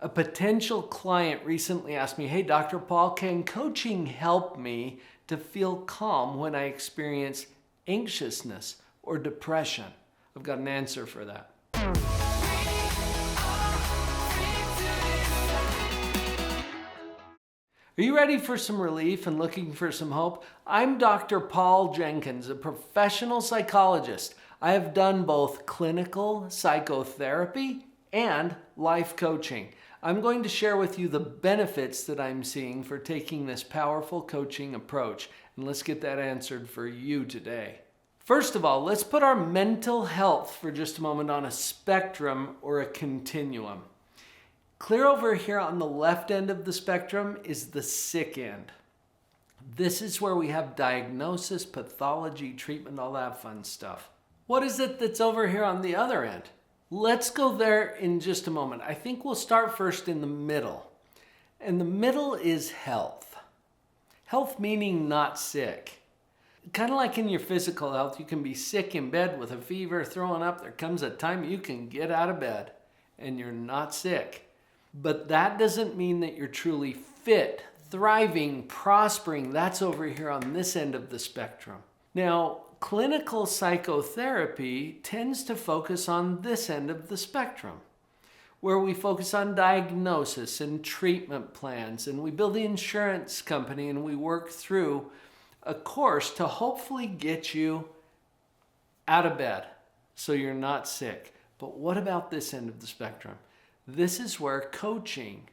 A potential client recently asked me, hey, Dr. Paul, can coaching help me to feel calm when I experience anxiousness or depression? I've got an answer for that. Are you ready for some relief and looking for some hope? I'm Dr. Paul Jenkins, a professional psychologist. I have done both clinical psychotherapy and life coaching. I'm going to share with you the benefits that I'm seeing for taking this powerful coaching approach. And let's get that answered for you today. First of all, let's put our mental health for just a moment on a spectrum or a continuum. Clear over here on the left end of the spectrum is the sick end. This is where we have diagnosis, pathology, treatment, all that fun stuff. What is it that's over here on the other end? Let's go there in just a moment. I think we'll start first in the middle. And the middle is health. Health meaning not sick. Kind of like in your physical health, you can be sick in bed with a fever, throwing up. There comes a time you can get out of bed and you're not sick. But that doesn't mean that you're truly fit, thriving, prospering. That's over here on this end of the spectrum. Now, clinical psychotherapy tends to focus on this end of the spectrum, where we focus on diagnosis and treatment plans, and we build the insurance company and we work through a course to hopefully get you out of bed so you're not sick. But what about this end of the spectrum? This is where coaching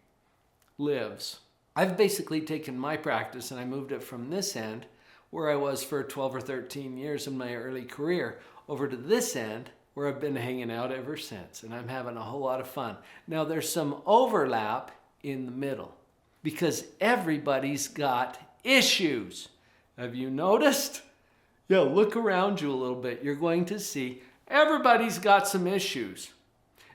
lives. I've basically taken my practice and I moved it from this end, where I was for 12 or 13 years in my early career, over to this end, where I've been hanging out ever since, and I'm having a whole lot of fun. Now, there's some overlap in the middle, because everybody's got issues. Have you noticed? Yeah, look around you a little bit. You're going to see everybody's got some issues.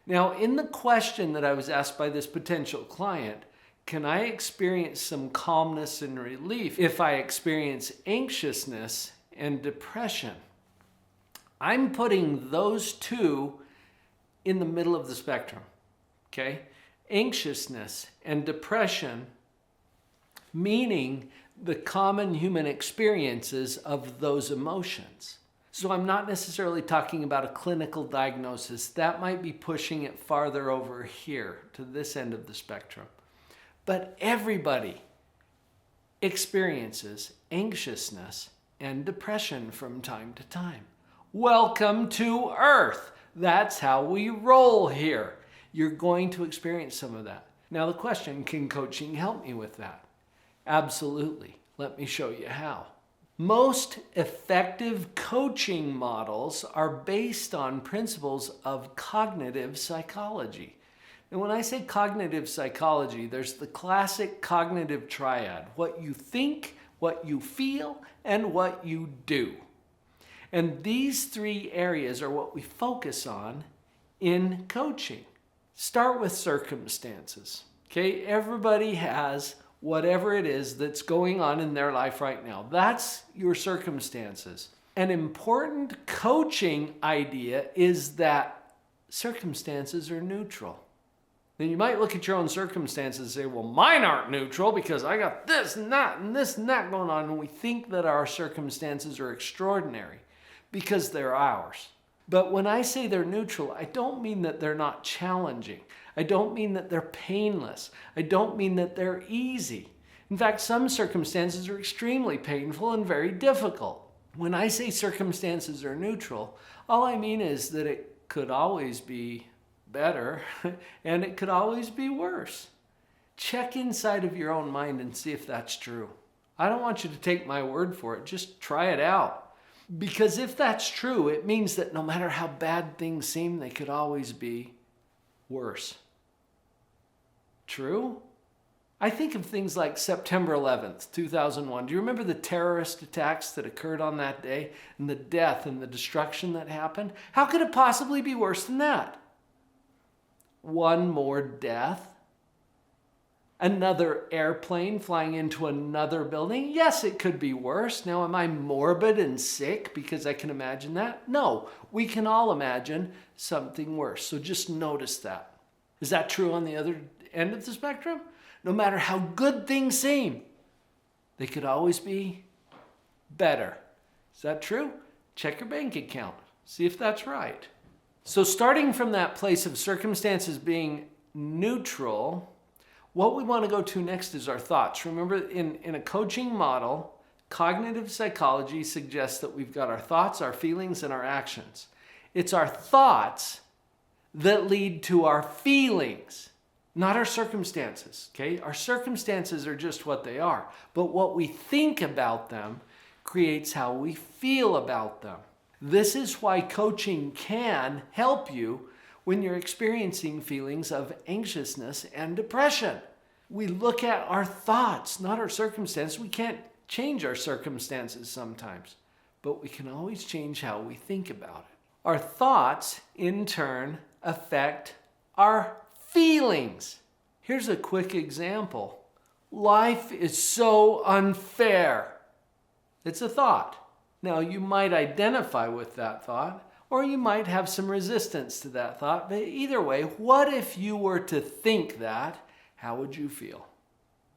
Now, in the question that I was asked by this potential client, can I experience some calmness and relief if I experience anxiousness and depression? I'm putting those two in the middle of the spectrum, okay? Anxiousness and depression, meaning the common human experiences of those emotions. So I'm not necessarily talking about a clinical diagnosis. That might be pushing it farther over here to this end of the spectrum. But everybody experiences anxiousness and depression from time to time. Welcome to Earth. That's how we roll here. You're going to experience some of that. Now the question, can coaching help me with that? Absolutely. Let me show you how. Most effective coaching models are based on principles of cognitive psychology. And when I say cognitive psychology, there's the classic cognitive triad: what you think, what you feel, and what you do. And these three areas are what we focus on in coaching. Start with circumstances. Okay, everybody has whatever it is that's going on in their life right now. That's your circumstances. An important coaching idea is that circumstances are neutral. Then you might look at your own circumstances and say, well, mine aren't neutral because I got this and that and this and that going on. And we think that our circumstances are extraordinary because they're ours. But when I say they're neutral, I don't mean that they're not challenging. I don't mean that they're painless. I don't mean that they're easy. In fact, some circumstances are extremely painful and very difficult. When I say circumstances are neutral, all I mean is that it could always be better and it could always be worse. Check inside of your own mind and see if that's true. I don't want you to take my word for it. Just try it out. Because if that's true, it means that no matter how bad things seem, they could always be worse. True? I think of things like September 11th, 2001. Do you remember the terrorist attacks that occurred on that day and the death and the destruction that happened? How could it possibly be worse than that? One more death? Another airplane flying into another building? Yes, it could be worse. Now, am I morbid and sick because I can imagine that? No, we can all imagine something worse. So just notice that. Is that true on the other end of the spectrum, no matter how good things seem, they could always be better. Is that true? Check your bank account. See if that's right. So starting from that place of circumstances being neutral, what we want to go to next is our thoughts. Remember, in a coaching model, cognitive psychology suggests that we've got our thoughts, our feelings, and our actions. It's our thoughts that lead to our feelings, not our circumstances, okay? Our circumstances are just what they are, but what we think about them creates how we feel about them. This is why coaching can help you when you're experiencing feelings of anxiousness and depression. We look at our thoughts, not our circumstances. We can't change our circumstances sometimes, but we can always change how we think about it. Our thoughts, in turn, affect our feelings. Here's a quick example. Life is so unfair. It's a thought. Now, you might identify with that thought, or you might have some resistance to that thought, but either way, what if you were to think that? How would you feel?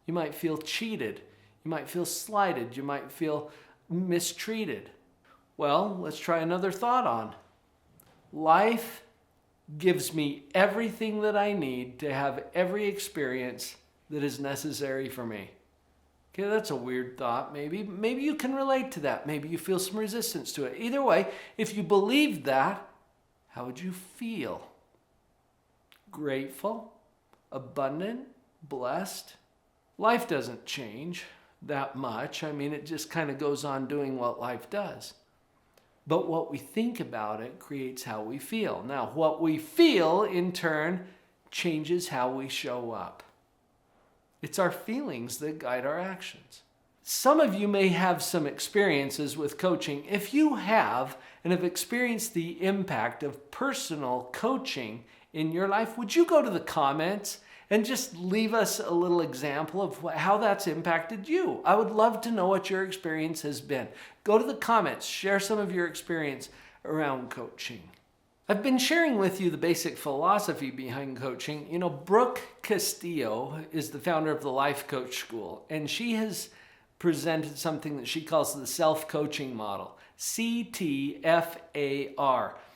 You might feel cheated. You might feel slighted. You might feel mistreated. Well, let's try another thought on. Life gives me everything that I need to have every experience that is necessary for me. Okay, that's a weird thought, maybe. Maybe you can relate to that. Maybe you feel some resistance to it. Either way, if you believed that, how would you feel? Grateful? Abundant? Blessed? Life doesn't change that much. I mean, it just kind of goes on doing what life does. But what we think about it creates how we feel. Now, what we feel, in turn, changes how we show up. It's our feelings that guide our actions. Some of you may have some experiences with coaching. If you have and have experienced the impact of personal coaching in your life, would you go to the comments and just leave us a little example of how that's impacted you? I would love to know what your experience has been. Go to the comments, share some of your experience around coaching. I've been sharing with you the basic philosophy behind coaching. You know, Brooke Castillo is the founder of the Life Coach School, and she has presented something that she calls the self-coaching model, CTFAR.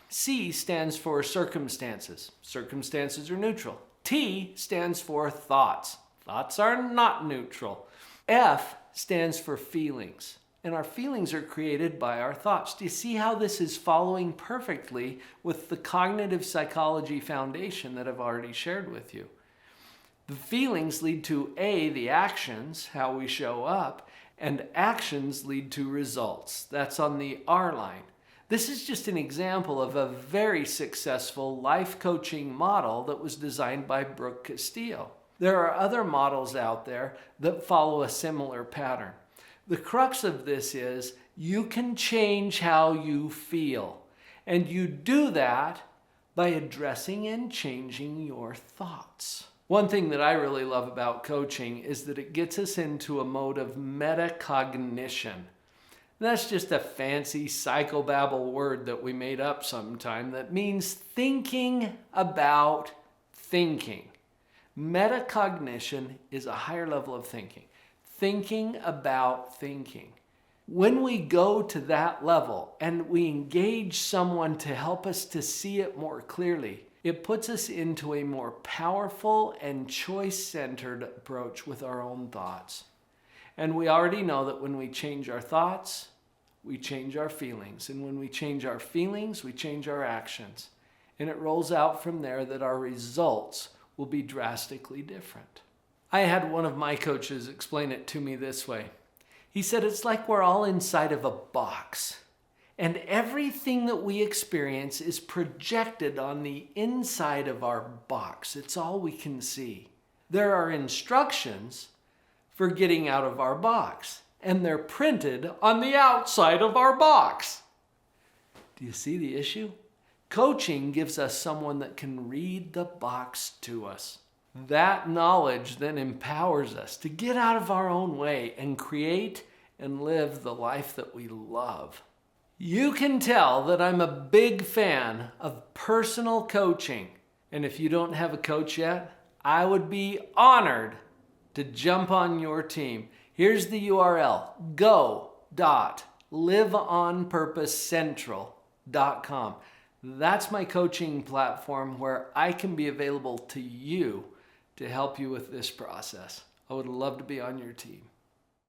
C stands for circumstances. Circumstances are neutral. T stands for thoughts. Thoughts are not neutral. F stands for feelings. And our feelings are created by our thoughts. Do you see how this is following perfectly with the cognitive psychology foundation that I've already shared with you? The feelings lead to A, the actions, how we show up, and actions lead to results. That's on the R line. This is just an example of a very successful life coaching model that was designed by Brooke Castillo. There are other models out there that follow a similar pattern. The crux of this is you can change how you feel, and you do that by addressing and changing your thoughts. One thing that I really love about coaching is that it gets us into a mode of metacognition. That's just a fancy psychobabble word that we made up sometime that means thinking about thinking. Metacognition is a higher level of thinking. Thinking about thinking. When we go to that level and we engage someone to help us to see it more clearly, it puts us into a more powerful and choice-centered approach with our own thoughts. And we already know that when we change our thoughts, we change our feelings. And when we change our feelings, we change our actions. And it rolls out from there that our results will be drastically different. I had one of my coaches explain it to me this way. He said, it's like we're all inside of a box, and everything that we experience is projected on the inside of our box. It's all we can see. There are instructions for getting out of our box, and they're printed on the outside of our box. Do you see the issue? Coaching gives us someone that can read the box to us. That knowledge then empowers us to get out of our own way and create and live the life that we love. You can tell that I'm a big fan of personal coaching. And if you don't have a coach yet, I would be honored to jump on your team. Here's the URL, go.liveonpurposecentral.com. That's my coaching platform where I can be available to you to help you with this process. I would love to be on your team.